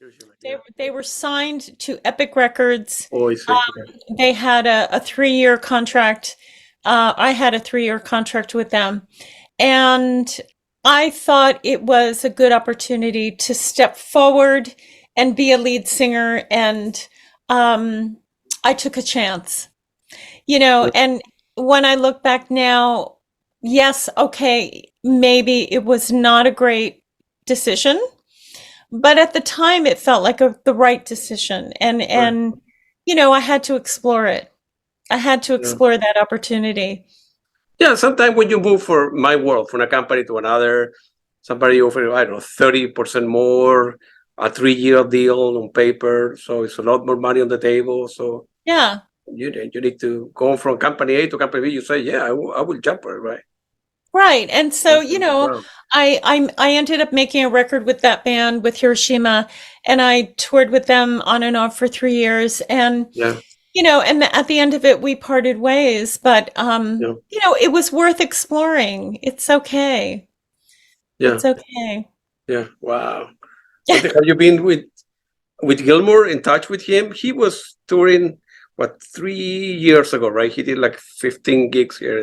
Usually, They yeah. they were signed to Epic Records. Oh, I see. Yeah. They had a 3-year contract. I had a 3-year contract with them, and I thought it was a good opportunity to step forward and be a lead singer, and um, I took a chance. Yeah. And when I look back now, yes, okay, maybe it was not a great decision, but at the time it felt like the right decision. And Right. I had to explore it. I had to Yeah. explore that opportunity. Yeah. Sometimes when you move for my world from a company to another, somebody offer, I don't know, 30% more, a 3-year deal on paper. So it's a lot more money on the table. So Yeah. you need to go from company A to company B. You say, yeah, I will jump it, right? Right. And so, Wow. I ended up making a record with that band with Hiroshima, and I toured with them on and off for 3 years. And Yeah. at the end of it, we parted ways, but Yeah. it was worth exploring. It's okay. Yeah. It's okay. Yeah. Wow. Have you been with Gilmore in touch with him? He was touring what 3 years ago, right? He did like 15 gigs here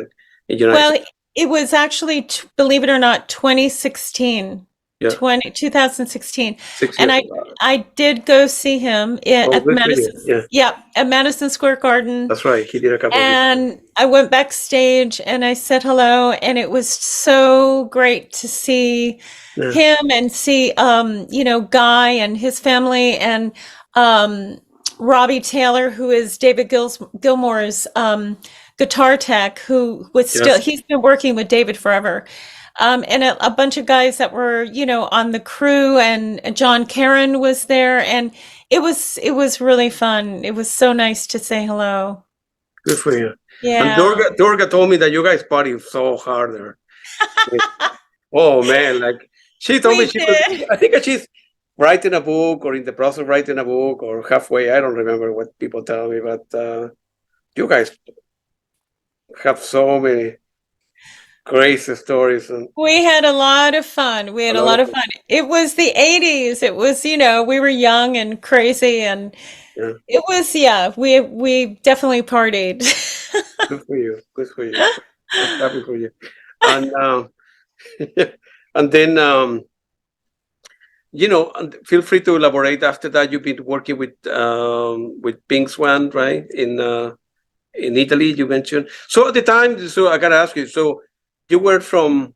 in United Well, States. it was actually, believe it or not, 2016, Yeah, 2016. 6 years And ago. I did go see him Oh, at good for you. Madison, Yeah, yeah, at Madison Square Garden. that's right. He did a couple of gigs. And I went backstage and I said hello, and it was so great to see Yeah, him and see Guy and his family, and um Robbie Taylor, who is David Gilmour's guitar tech, who was still, yes. he's been working with David forever. And a bunch of guys that were, on the crew, and John Caron was there, and it was really fun. It was so nice to say hello. Good for you. And Yeah. Dorga told me that you guys party so hard there. Oh man, like she told me We she could. did. I think that she's writing a book or in the process of writing a book or halfway. I don't remember what people tell me, but you guys have so many crazy stories and We had a lot of fun. We a had a lot lot of of fun. It was the 80s. It was, we were young and crazy, and yeah. it was, yeah, we definitely partied. Good for you. Good for you. I'm happy for you. And and then and feel free to elaborate after that. You've been working with Pink Swan, right? In Italy, you mentioned. So at the time, so I gotta ask you. So you were from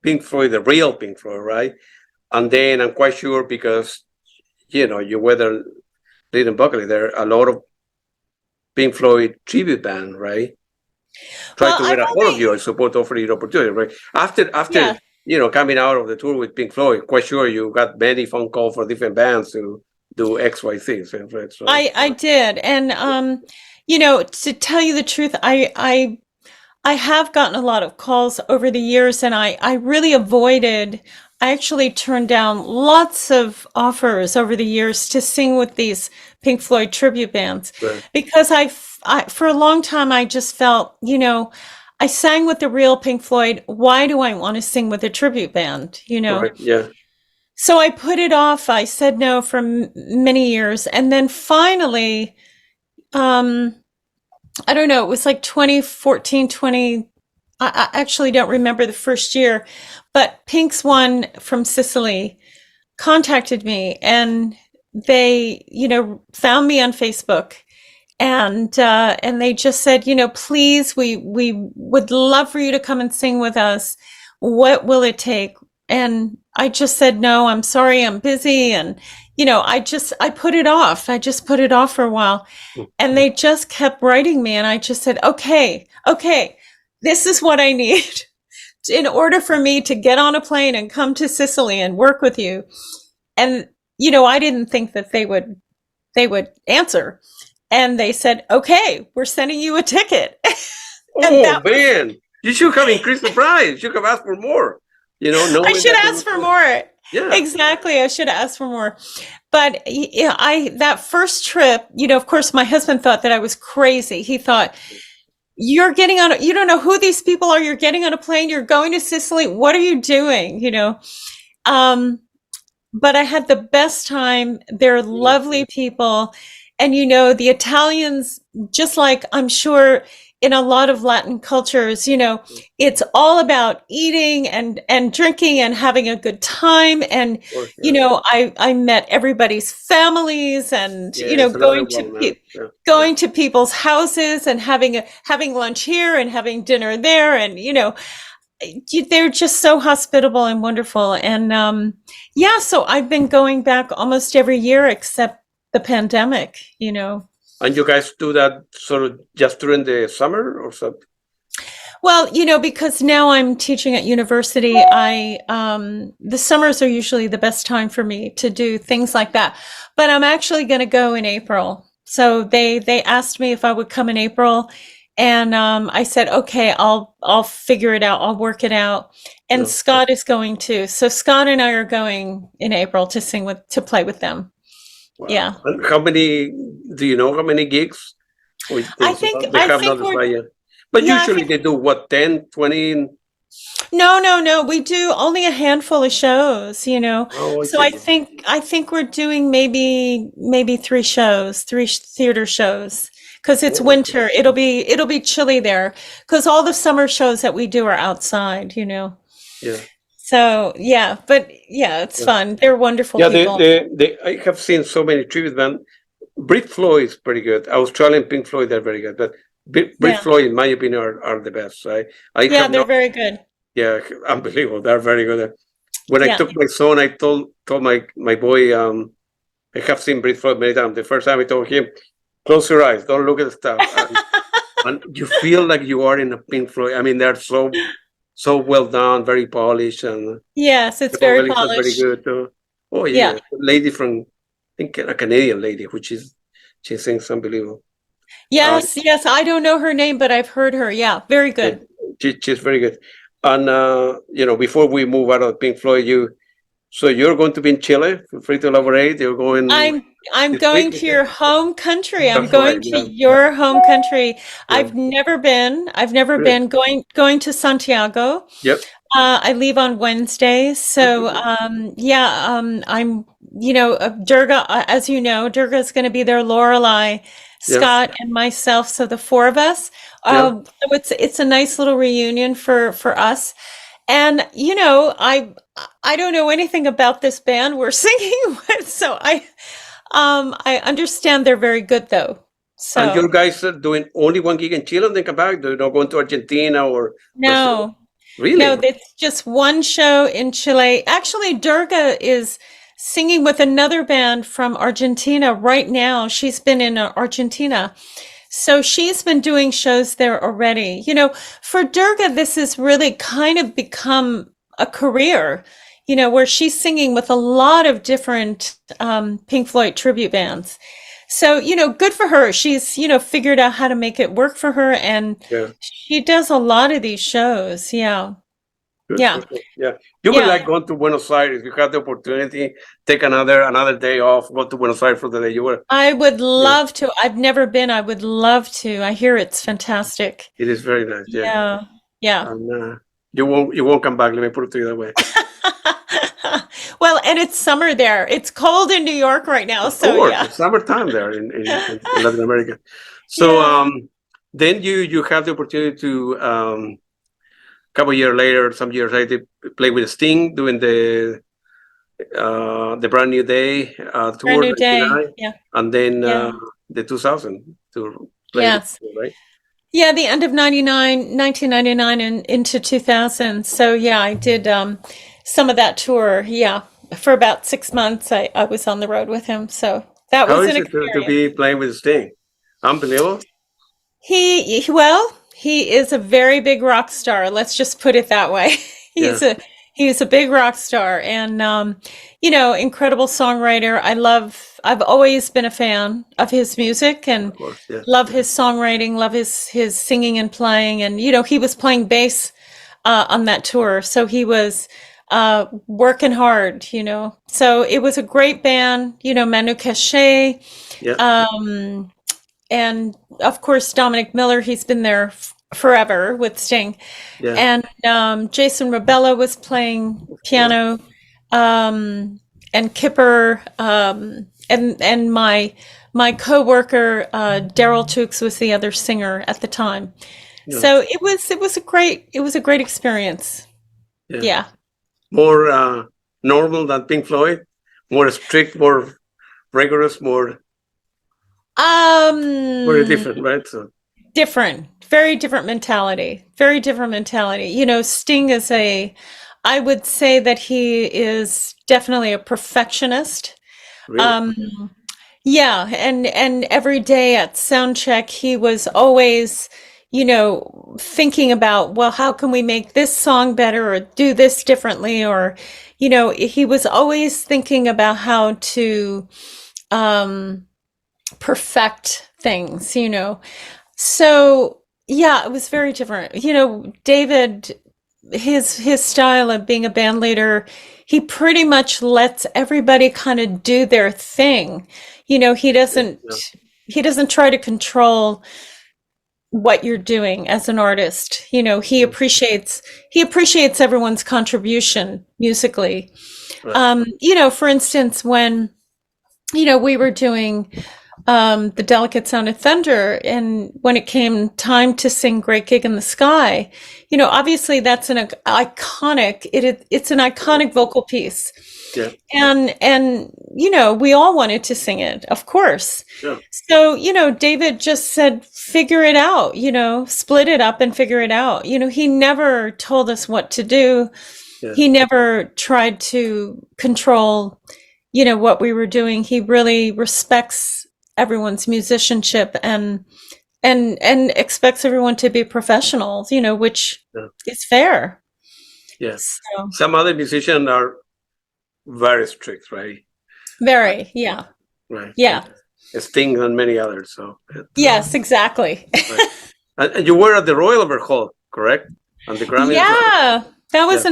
Pink Floyd, the real Pink Floyd, right? And then I'm quite sure because you were the lead and vocalist. There are a lot of Pink Floyd tribute band, right? Try Well, to I've get a hold of only, you and support offer you the opportunity, right? After yeah, coming out of the tour with Pink Floyd, quite sure you got many phone calls for different bands to do X, Y, Z, right? So I did. And to tell you the truth, I have gotten a lot of calls over the years, and I really avoided, I actually turned down lots of offers over the years to sing with these Pink Floyd tribute bands, right, because for a long time, I just felt, I sang with the real Pink Floyd. Why do I want to sing with a tribute band, correct, yeah, So I put it off. I said no for many years. And then finally, um, I don't know, it was like 2014, 20. I actually don't remember the first year, but Pink's one from Sicily contacted me, and they, found me on Facebook, and they just said, please, we would love for you to come and sing with us. What will it take? And I just said, no, I'm sorry, I'm busy. And, I put it off. I just put it off for a while. And they just kept writing me, and I just said, okay, this is what I need in order for me to get on a plane and come to Sicily and work with you. And, I didn't think that they would answer. And they said, okay, we're sending you a ticket. And oh man, you should have increased the price. You should have asked for more. I Knowing should that ask for more. yeah, Exactly. I should ask for more. But that first trip, of course, my husband thought that I was crazy. He thought, you don't know who these people are. You're getting on a plane. You're going to Sicily. What are you doing? Um, but I had the best time. They're lovely people. And, the Italians, just like I'm sure in a lot of Latin cultures, it's all about eating and drinking and having a good time. And, Of course, yeah. I met everybody's families and, Yeah, it's another one, man. Yeah. going to people's houses and having lunch here and having dinner there. And, they're just so hospitable and wonderful. And yeah, so I've been going back almost every year except the pandemic. And you guys do that sort of just during the summer or something? Well, because now I'm teaching at university, the summers are usually the best time for me to do things like that. But I'm actually going to go in April. So they asked me if I would come in April, and I said, okay, I'll figure it out. I'll work it out. And Yeah. Scott is going too. So Scott and I are going in April to play with them. Wow. Yeah. And do you know how many gigs? I think Notified. But Yeah, I usually they do what, 10, 20? No. We do only a handful of shows, Oh, So I I see. think we're doing maybe three theater shows, because it's Oh, winter. It'll be chilly there, because all the summer shows that we do are outside. yeah. So yeah, but yeah, it's Yeah. fun. They're wonderful Yeah, people. I have seen so many tribute bands. Brit Floyd is pretty good. Australian Pink Floyd, they're very good. But Brit Yeah. Floyd, in my opinion, are the best. I Yeah, have they're not, very good. yeah, unbelievable. They're very good. When I Yeah. took my son, I told my boy, I have seen Brit Floyd many times. The first time I told him, close your eyes, don't look at the stuff. And you feel like you are in a Pink Floyd. I mean, they're so well done, very polished, and Yes, it's the very vocalist is very polished. good too. Oh Yeah. yeah, lady from, I think, a Canadian lady, she sings unbelievable. Yes, I don't know her name, but I've heard her. Yeah, very good. She's very good. And before we move out of Pink Floyd, you're going to be in Chile. Feel free to elaborate. You're going I'm this going week, to your home country. I'm That's going right. to Yeah, your home country. yeah. I've never Good. been going to Santiago. Yep. I leave on Wednesday. So I'm Durga, as you know, Durga is going to be there, Lorelei, Yeah. Scott, and myself, so the four of us. Yeah. So it's a nice little reunion for us. And I don't know anything about this band we're singing with, so I understand they're very good though. And you So guys are doing only one gig in Chile and then come back? Do you not go to Argentina or Brazil? no, Really? it's just one show in Chile. Actually, Durga is singing with another band from Argentina right now. She's been in Argentina. So she's been doing shows there already. For Durga, this has really kind of become a career, where she's singing with a lot of different Pink Floyd tribute bands. So, good for her. She's, figured out how to make it work for her, and Yeah. she does a lot of these shows. Yeah. Good, Yeah. good, good. Yeah. You would Yeah. like going to Buenos Aires. You had the opportunity, take another day off, go to Buenos Aires for the day you were. I would love to. I've never been. I would love to. I hear it's fantastic. It is very nice. Yeah. Yeah. Yeah. And you won't come back. Let me put it to you that way. Well, and it's summer there. It's cold in New York right now, Of so course, yeah. it's summertime there in Latin America. So Yeah. then you have the opportunity to couple years later, some years later, play with Sting doing the Brand New Day tour, Brand New Day. 99, Yeah. and then Yeah. the 2000 to play Yes. with, right? Yeah, the end of 1999 and into 2000. So yeah, I did some of that tour. Yeah. For about 6 months I was on the road with him. So that How was is an it to experience. be playing with Sting? Unbelievable. He is a very big rock star. Let's just put it that way. Yeah. He's a big rock star, and incredible songwriter. I've always been a fan of his music and Of course, yeah. love his songwriting, love his singing and playing. And he was playing bass on that tour, so he was working hard. So it was a great band. Manu Katché. Yeah. And of course, Dominic Miller, he's been there forever with Sting. Yeah. And Jason Rebella was playing piano. Kipper, and my coworker Daryl Tukes was the other singer at the time. Yeah. So it was a great experience. Yeah. More normal than Pink Floyd, more strict, more rigorous, more very different, right? So Different, very different mentality. Very different mentality. You know, Sting is I would say that he is definitely a perfectionist. really, Yeah, and every day at sound check, he was always, you know, thinking about, well, how can we make this song better or do this differently? Or, you know, he was always thinking about how to perfect things, you know. So, yeah, it was very different. You know, David, his style of being a band leader, he pretty much lets everybody kind of do their thing. You know, yeah, he doesn't try to control what you're doing as an artist. You know, he appreciates everyone's contribution musically. right. You know, for instance, when, you know, we were doing the Delicate Sound of Thunder, and when it came time to sing Great Gig in the Sky, you know, obviously that's it's an iconic vocal piece. Yeah, And you know, we all wanted to sing it, of course. yeah, So, you know, David just said, figure it out, you know, split it up and figure it out. You know, he never told us what to do. yeah, He never tried to control, you know, what we were doing. He really respects everyone's musicianship and expects everyone to be professionals, you know, which yeah, is fair. yeah. So, Some other musicians are very strict, right? very, yeah. Right. Yeah. Sting and many others. So, Yes, exactly. right. And you were at the Royal Albert Hall, correct? On the Grammy. Yeah, that was Yeah.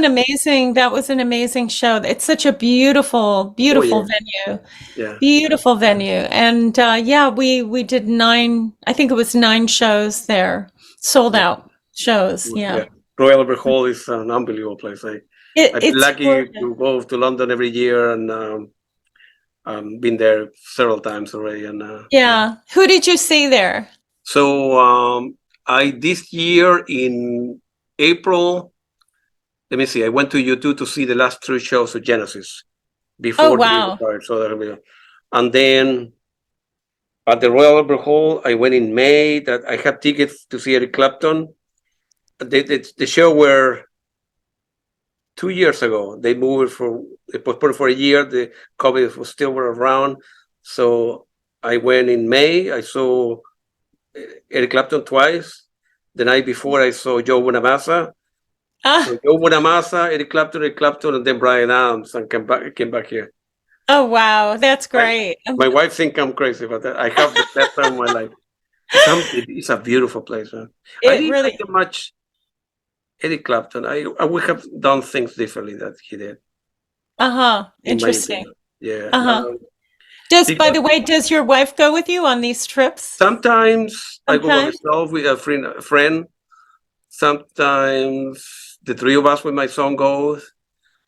an amazing show. It's such a beautiful, beautiful venue. Yeah. Beautiful venue. And yeah, we did I think it was 9 shows there. Sold out shows. Yeah. Royal Albert Hall is an unbelievable place. I've been It's lucky gorgeous. to go to London every year and been there several times already. And Yeah. Who did you see there? so I this year in April, let me see, I went to U2 to see the last 3 shows of Genesis before Oh, they wow. retired. So that'll be, and then at the Royal Albert Hall, I went in May. That I had tickets to see Eric Clapton. The show were 2 years ago. They postponed for a year. The COVID was still around. So I went in May. I saw Eric Clapton twice. The night before, I saw Joe Bonamassa. Ah, So Joe Bonamassa, Eric Clapton, and then Brian Adams, and came back here. oh, wow. That's great. My wife think I'm crazy about that. I have the best time of my life. It's a beautiful place, man. I It didn't really, like that much Eric Clapton. I would have done things differently that he did, uh-huh. in my Interesting. opinion. Yeah. Uh-huh. By Because the way, does your wife go with you on these trips? sometimes I go by Sometimes? myself with a friend. Sometimes the 3 of us with my son goes.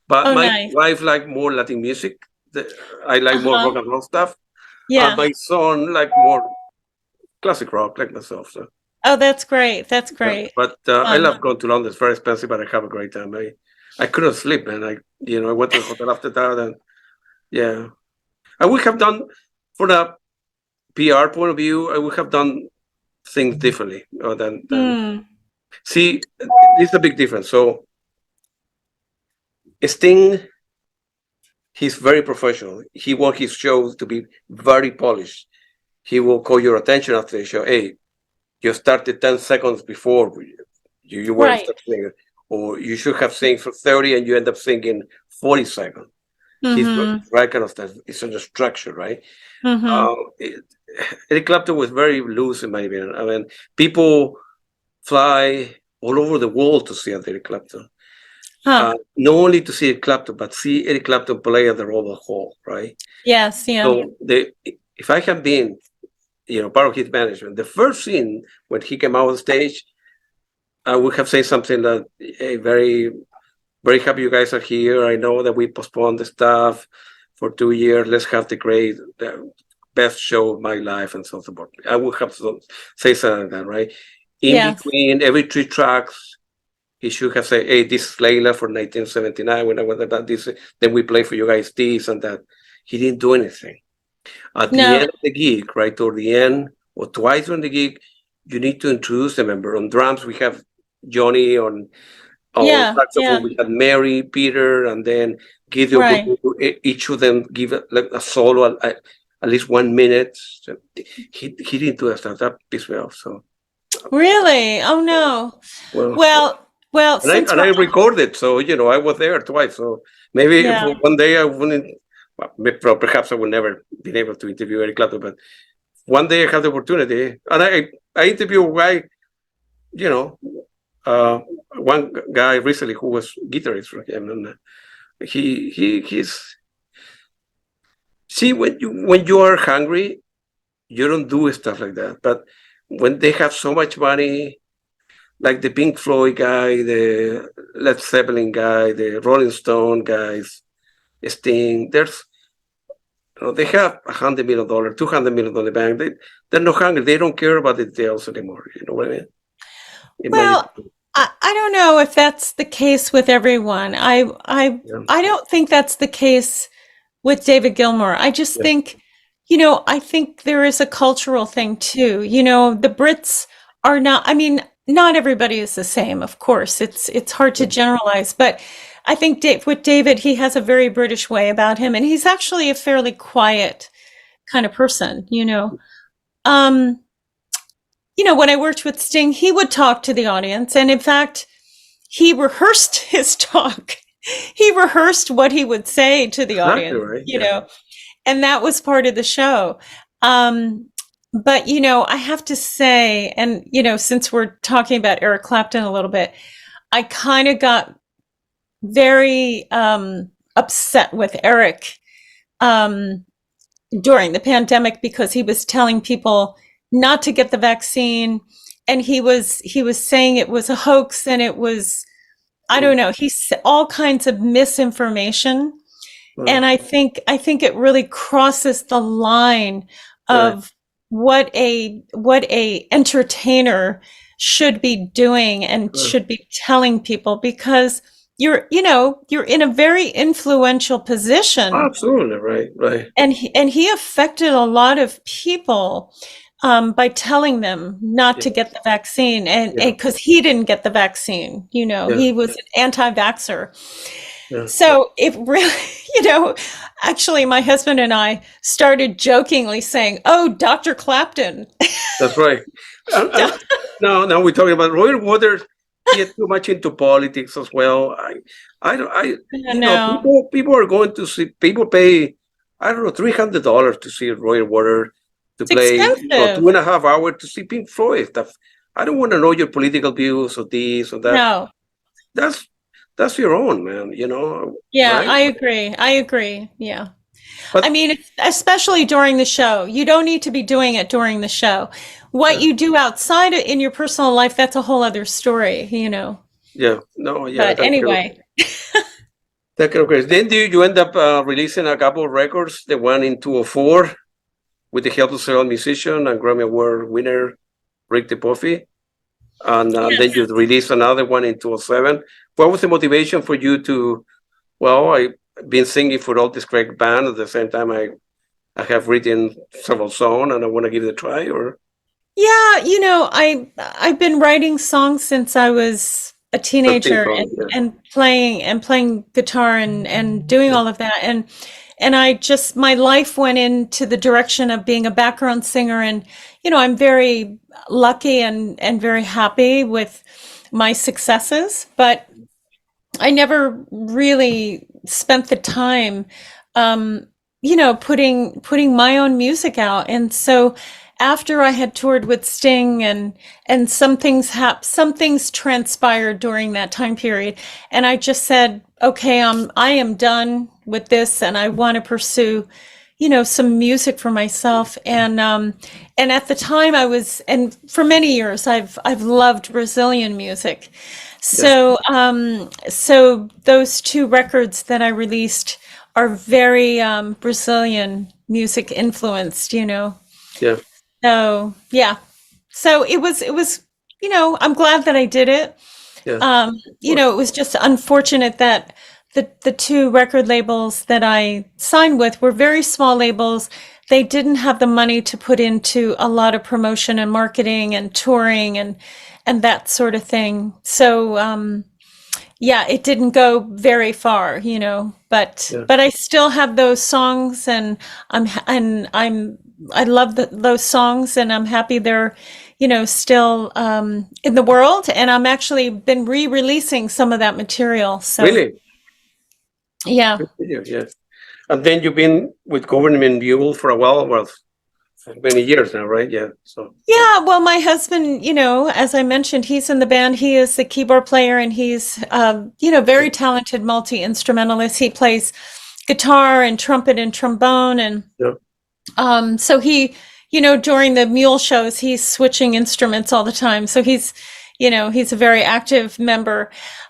But Oh, my nice. wife like more Latin music. I like more Uh-huh. rock and roll stuff. Yeah. My son like more classic rock, like myself. So. Oh, that's great. That's Yeah, great. but I Um, love going to London. It's very expensive, but I have a great time. I couldn't sleep, man. I went to the hotel after that, and yeah, I would have done for the PR point of view. I would have done things differently than hmm. see. This is a big difference. So Sting, he's very professional. He wants his shows to be very polished. He will call your attention after the show. Hey, you started 10 seconds before you were Right. singing, or you should have sing for 30 and you end up singing 40 seconds. He's Mm-hmm. right kind of stuff. It's in the structure, right? Mm-hmm. Eric Clapton was very loose, in my opinion. I mean, people fly all over the world to see Eric Clapton. Huh. Not only to see Eric Clapton, but see Eric Clapton play at the Royal Hall, right? Yes, yeah. So if I had been part of his management, the first scene when he came out on stage, I would have said something that, hey, very, very happy you guys are here. I know that we postponed the stuff, for 2 years. Let's have the best show of my life and so forth. I would have to say something like that, right? In Yes. between every 3 tracks, he should have said, hey, this is Layla for 1979, when I was about this, then we play for you guys this and that. He didn't do anything. At the No. end of the gig, right, toward the end, or twice on the gig, you need to introduce the member. On drums, we have Johnny. On saxophone, we had Mary, Peter, and then Gideon. Right. Each of them give a solo at least 1 minute. So he didn't do that piece well. So Really? Oh no. Well. And I recorded, so I was there twice. So maybe one day I wouldn't. Well, perhaps I would never been able to interview Eric Clapton, but one day I had the opportunity, and I interviewed one guy recently who was guitarist for him, and he's. See, when you are hungry, you don't do stuff like that. But when they have so much money, like the Pink Floyd guy, the Led Zeppelin guy, the Rolling Stone guys, Sting, they have $100 million, $200 million in the bank. They're not hungry. They don't care about the details anymore. You know what I mean? Well, I don't know if that's the case with everyone. I don't think that's the case with David Gilmour. I just think, I think there is a cultural thing too. The Brits are not, I mean, not everybody is the same, of course. It's hard to generalize, but I think with David, he has a very British way about him, and he's actually a fairly quiet kind of person, when I worked with Sting, he would talk to the audience, and in fact, he rehearsed his talk. He rehearsed what he would say to the audience, right? And that was part of the show. But, I have to say, and, since we're talking about Eric Clapton a little bit, I kind of got very upset with Eric during the pandemic because he was telling people not to get the vaccine, and he was saying it was a hoax, and it was, I don't know, he's all kinds of misinformation. And I think it really crosses the line of what a entertainer should be doing and should be telling people, because you're in a very influential position. Absolutely, right. And he affected a lot of people by telling them not to get the vaccine, and because he didn't get the vaccine, he was an anti-vaxxer. So it really, actually my husband and I started jokingly saying, "Oh, Dr. Clapton." That's right. Now we're talking about Roger Waters. He gets too much into politics as well. People are going to see, people pay, I don't know, $300 to see Roger Waters to play 2.5 hours to see Pink Floyd stuff. I don't want to know your political views or this or that. No. That's your own, man, Yeah, right? I agree. Yeah. But, I mean, especially during the show. You don't need to be doing it during the show. What you do outside in your personal life, that's a whole other story, Yeah. No, yeah. But anyway. That kind of crazy. Then you end up releasing a couple of records, the one in 2004 with the help of several musicians and Grammy Award winner Rick DePuffy. And then you released another one in 2007. What was the motivation for you to, I've been singing for all this great band, at the same time I have written several songs and I want to give it a try, or? Yeah, I've been writing songs since I was a teenager and playing guitar and doing all of that. And I just, my life went into the direction of being a background singer. And, I'm very lucky and very happy with my successes, but I never really spent the time, putting my own music out. And so after I had toured with Sting and some things transpired during that time period, and I just said, okay, I am done with this, and I want to pursue, some music for myself. And at the time and for many years, I've loved Brazilian music. So, so those two records that I released are very, Brazilian music influenced, Yeah. So, yeah. So it was, I'm glad that I did it. Yeah. It was just unfortunate that the two record labels that I signed with were very small labels. They didn't have the money to put into a lot of promotion and marketing and touring and that sort of thing. So, it didn't go very far, but I still have those songs, and I love those songs, and I'm happy they're still in the world, and I'm actually been re-releasing some of that material. So Really? yeah. Yeah. And then you've been with Government Mule for a while, well, for many years now, right? Yeah. So Yeah, well, my husband, as I mentioned, he's in the band. He is the keyboard player, and he's, very talented multi-instrumentalist. He plays guitar and trumpet and trombone, and so he, during the Mule shows, he's switching instruments all the time. So he's a very active member.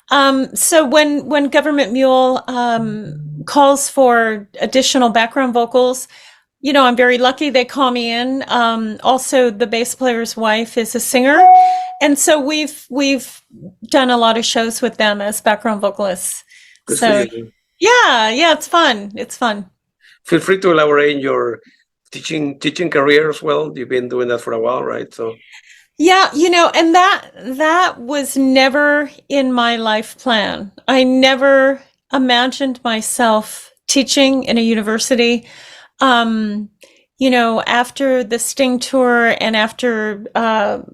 So when Government Mule calls for additional background vocals, I'm very lucky they call me in. Also, the bass player's wife is a singer, and so we've done a lot of shows with them as background vocalists. good So for you. yeah, it's fun. It's fun. Feel free to elaborate in your teaching career as well. You've been doing that for a while, right? So Yeah, and that was never in my life plan. I never imagined myself teaching in a university. After the Sting tour and after,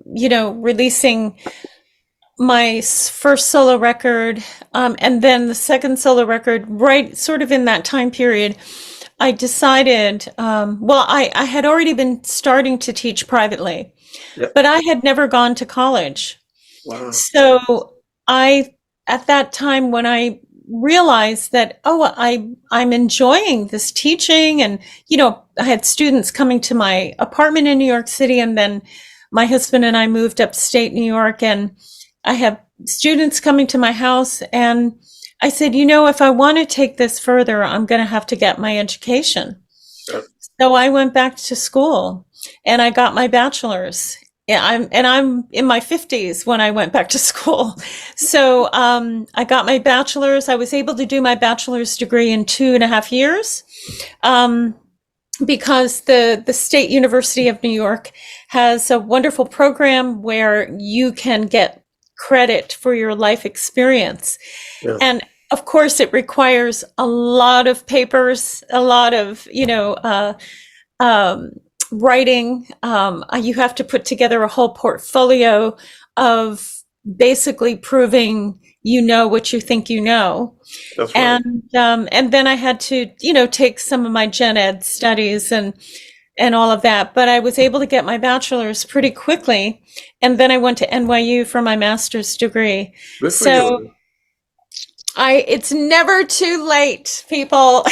releasing my first solo record, and then the second solo record, right sort of in that time period, I decided, I had already been starting to teach privately, but I had never gone to college. wow. So at that time, when I realized that, I'm enjoying this teaching, and, I had students coming to my apartment in New York City, and then my husband and I moved upstate New York, and I have students coming to my house, and I said, if I want to take this further, I'm going to have to get my education. Yep. So I went back to school, and I got my bachelor's. Yeah, I'm in my 50s when I went back to school. So I got my bachelor's. I was able to do my bachelor's degree in 2.5 years, because the State University of New York has a wonderful program where you can get credit for your life experience. Yeah. And of course, it requires a lot of papers, a lot of, writing. You have to put together a whole portfolio of basically proving what you think you know. That's right. And then I had to, take some of my gen ed studies and all of that. But I was able to get my bachelor's pretty quickly, and then I went to NYU for my master's degree. Good for So you. it's never too late, people.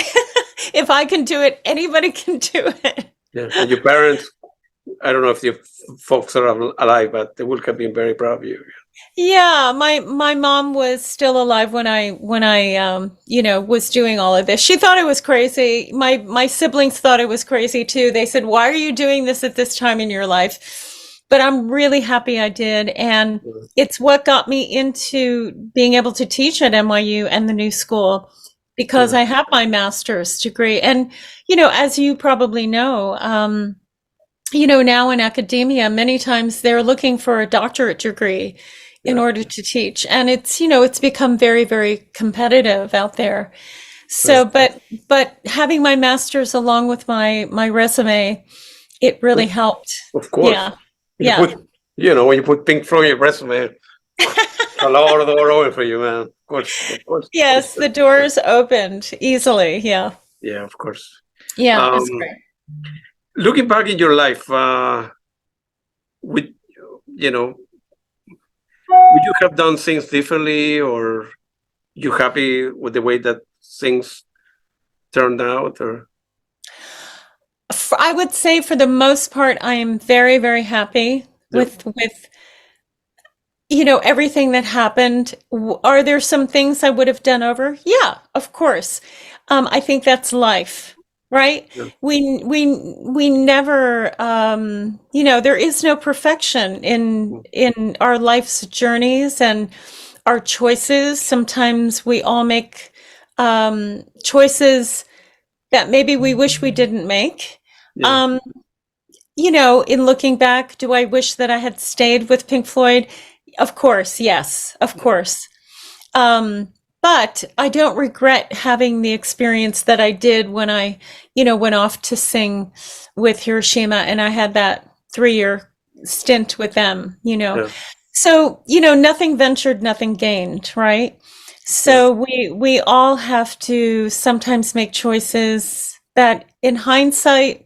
If I can do it, anybody can do it. Yeah. And your parents, I don't know if your folks are alive, but they would have been very proud of you. Yeah, my mom was still alive when I was doing all of this. She thought I was crazy. My siblings thought I was crazy too. They said, "Why are you doing this at this time in your life?" But I'm really happy I did, and it's what got me into being able to teach at NYU and the new school, because I have my master's degree. And as you probably know, now in academia, many times they're looking for a doctorate degree in order to teach. And it's become very, very competitive out there. So, but having my master's along with my resume, it really helped. Of course. Yeah. When you put Pink Floyd on your resume, a lot of the door open for you, man. Of course. Yes, the doors opened easily. Yeah. Yeah, of course. Yeah, it's great. Looking back in your life, would you have done things differently, or you happy with the way that things turned out? Or I would say for the most part, I am very, very happy with everything that happened. Are there some things I would have done over? Yeah, of course. I think that's life, right? Yeah. We never, there is no perfection in our life's journeys and our choices. Sometimes we all make choices that maybe we wish we didn't make. Yeah. In looking back, do I wish that I had stayed with Pink Floyd? Of course, yes, of course. But I don't regret having the experience that I did when I, went off to sing with Hiroshima, and I had that 3-year stint with them, Yeah. So, nothing ventured, nothing gained, right? So we all have to sometimes make choices that in hindsight,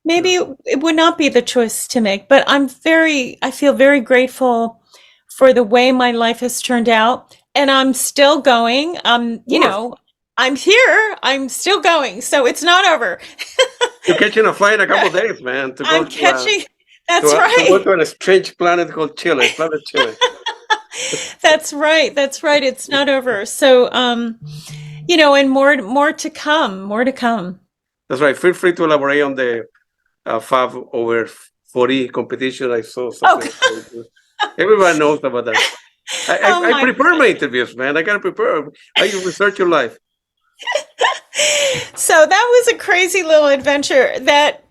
maybe it would not be the choice to make, but I feel very grateful for the way my life has turned out, and I'm still going. I'm here. I'm still going, so it's not over. You're catching a flight in a couple of days, man. To go I'm to, catching. That's to right. go to a strange planet called Chile. Planet Chile. That's right. That's right. It's not over. So, and more to come. More to come. That's right. Feel free to elaborate on the Fab over 40 competition. I saw something. Everybody knows about that. I prepare my interviews, man. I gotta prepare. I research your life. So that was a crazy little adventure that,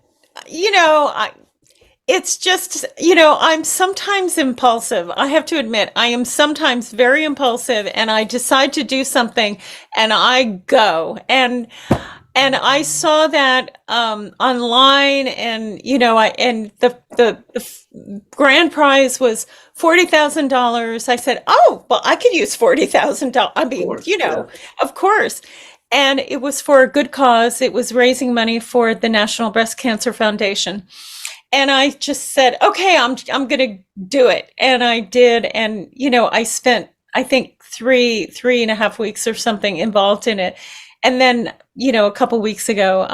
it's just, I'm sometimes impulsive. I have to admit, I am sometimes very impulsive, and I decide to do something and I go. And I saw that online, and the grand prize was $40,000. I said, "Oh, well, I could use $40,000." I mean, of course. And it was for a good cause. It was raising money for the National Breast Cancer Foundation. And I just said, "Okay, I'm going to do it." And I did. And I spent, I think, 3.5 weeks or something involved in it. And then, a couple weeks ago,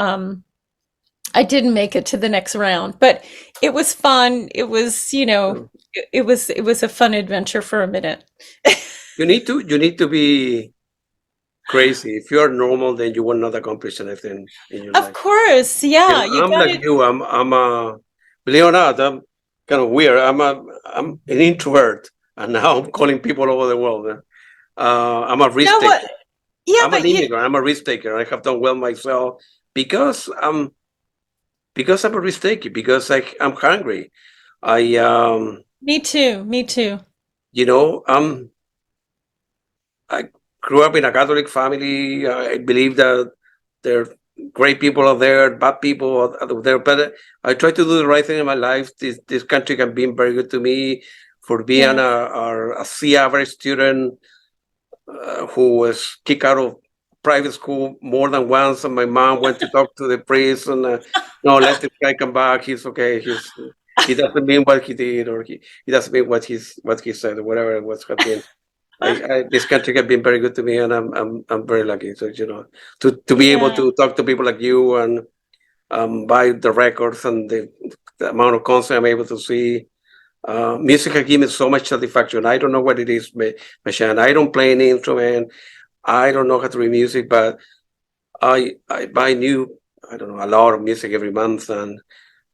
I didn't make it to the next round, but it was fun. It was, it was a fun adventure for a minute. You need to be crazy. If you're normal, then you will not accomplish anything in your life. Of course, yeah. I'm like you. Believe it or not, I'm kind of weird. I'm an introvert, and now I'm calling people all over the world. I'm a risk taker. Yeah, I'm an immigrant. I'm a risk taker. I have done well myself because I'm a risk taker. Because I'm hungry. Me too. Me too. I grew up in a Catholic family. I believe that there are great people out there, bad people out there, but I try to do the right thing in my life. This country has been very good to me for being a C average student who was kicked out of private school more than once, and my mom went to talk to the priest and no, let this guy come back. He's okay. He doesn't mean what he did, or he doesn't mean what he said, or whatever it was happening. This country has been very good to me, and I'm very lucky. So to be able to talk to people like you and buy the records and the amount of concerts I'm able to see. Music has given me so much satisfaction. I don't know what it is, Machan. I don't play any instrument. I don't know how to read music, but I buy a lot of music every month, and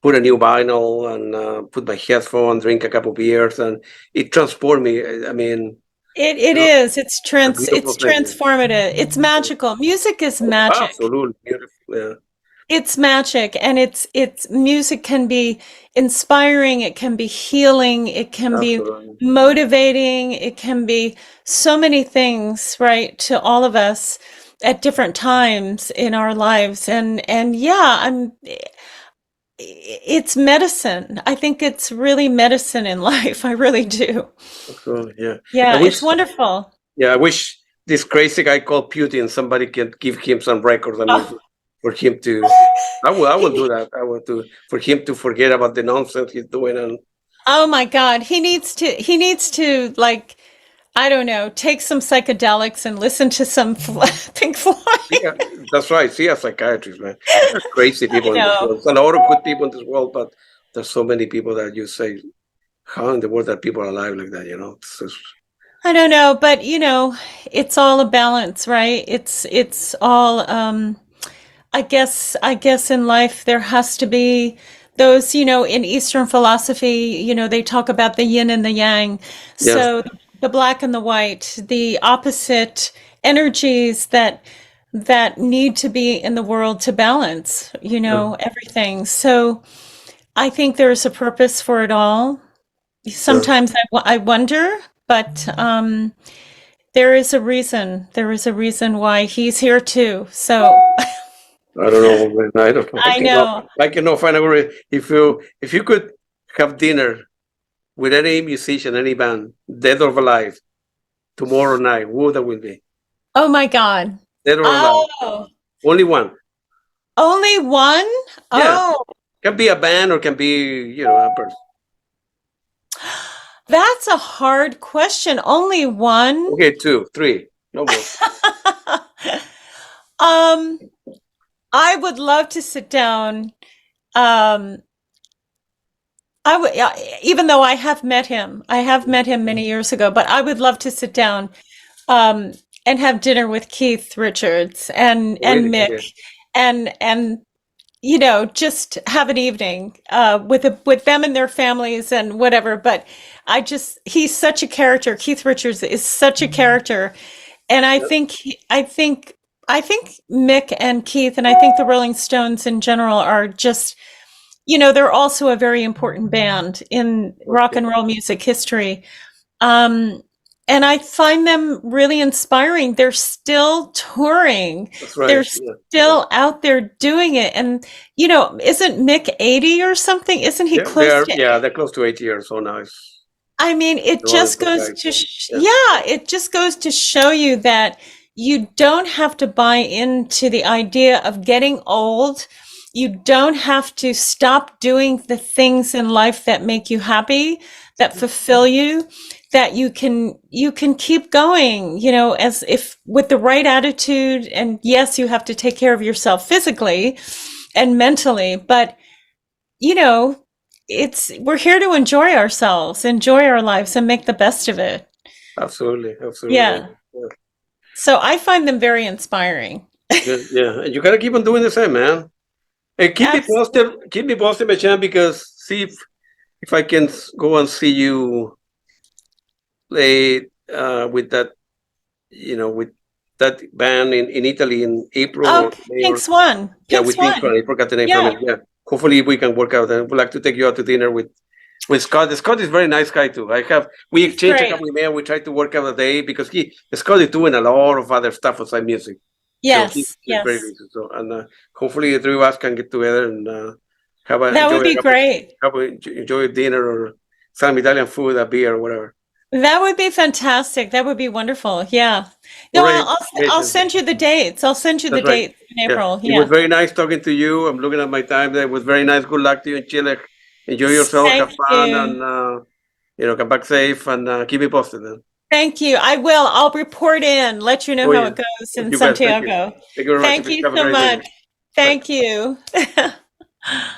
put a new vinyl, and put my headphone, drink a couple beers, and it transports me. I mean, it is. It's transformative. It's magical. Music is magic. Absolutely beautiful. Yeah. It's magic, and it's music can be inspiring, it can be healing, it can be motivating, it can be so many things, right, to all of us at different times in our lives. And it's medicine. I think it's really medicine in life. I really do. Yeah. Yeah, it's wonderful. Yeah, I wish this crazy guy called Putin, somebody can give him some records. I mean, for him to, I will do that. I will do for him to forget about the nonsense he's doing. And oh my God, he needs to like I don't know, take some psychedelics and listen to some Pink Floyd. Yeah, that's right. See, a psychiatrist, man. There's crazy people in this know. world. There's a lot of good people in this world, but there's so many people that you say, how in the world that people are alive like that? It's just, I don't know, but it's all a balance, right? It's all I guess in life there has to be those, in Eastern philosophy, they talk about the yin and the yang. yes. So the black and the white, the opposite energies that need to be in the world to balance, everything. So I think there's a purpose for it all. Sometimes I wonder, but there is a reason. There is a reason why he's here too. So I don't know, man. I don't know. I know. I cannot find a way. If you could have dinner with any musician, any band, dead or alive, tomorrow night, who that will be? Oh my God. Dead or alive? Oh, Only one. only one? Yeah. Oh, Can be a band or can be, a person. that's a hard question. Only one? Okay, 2, 3, no more. Um, I would love to sit down. Um, I would, even though I have met him many years ago, but I would love to sit down, and have dinner with Keith Richards and Really? Mick, Okay. and just have an evening with them and their families and whatever. But he's such a character. Keith Richards is such a character, and I Yep. think I think Mick and Keith, and I think the Rolling Stones in general are just, they're also a very important band in rock and roll music history. And I find them really inspiring. They're still touring. That's right. They're Yeah. still out there doing it. And, isn't Mick 80 or something? Isn't he close to? Yeah, they're close to 8 years old now. I mean, it No, just it's goes okay. to, Yeah. it just goes to show you that you don't have to buy into the idea of getting old. You don't have to stop doing the things in life that make you happy, that fulfill you, that you can keep going, as if with the right attitude. And yes, you have to take care of yourself physically and mentally, but we're here to enjoy ourselves, enjoy our lives, and make the best of it. Absolutely. Absolutely. Yeah. So I find them very inspiring. Yeah. And you gotta keep on doing the same, man. And keep me posted, Machan, because see if I can go and see you play with that, with that band in Italy in April Oh, or May. Pink's one. Yeah, Pink's with Pink. one. I forgot the name Yeah. from it. Yeah. Hopefully we can work out, and we'd like to take you out to dinner with Scott. Scott is a very nice guy too. We exchanged a great. couple of emails. We tried to work out a day because Scott is doing a lot of other stuff outside music. So he's Yes. very busy. So hopefully the three of us can get together and That would be great. enjoy dinner or some Italian food, a beer or whatever. That would be fantastic. That would be wonderful. Yeah. No, Great. I'll send you the dates. I'll send you the That's right. dates in April. It was very nice talking to you. I'm looking at my time there. It was very nice. Good luck to you in Chile. Enjoy yourself, Thank have fun, you. and come back safe and keep me posted then. Thank you. I will. I'll report in, let you know Oh, how yeah. it goes in You bet. Thank you. Santiago. Thank you very much. Thank you Have a so great day. much. Thank you.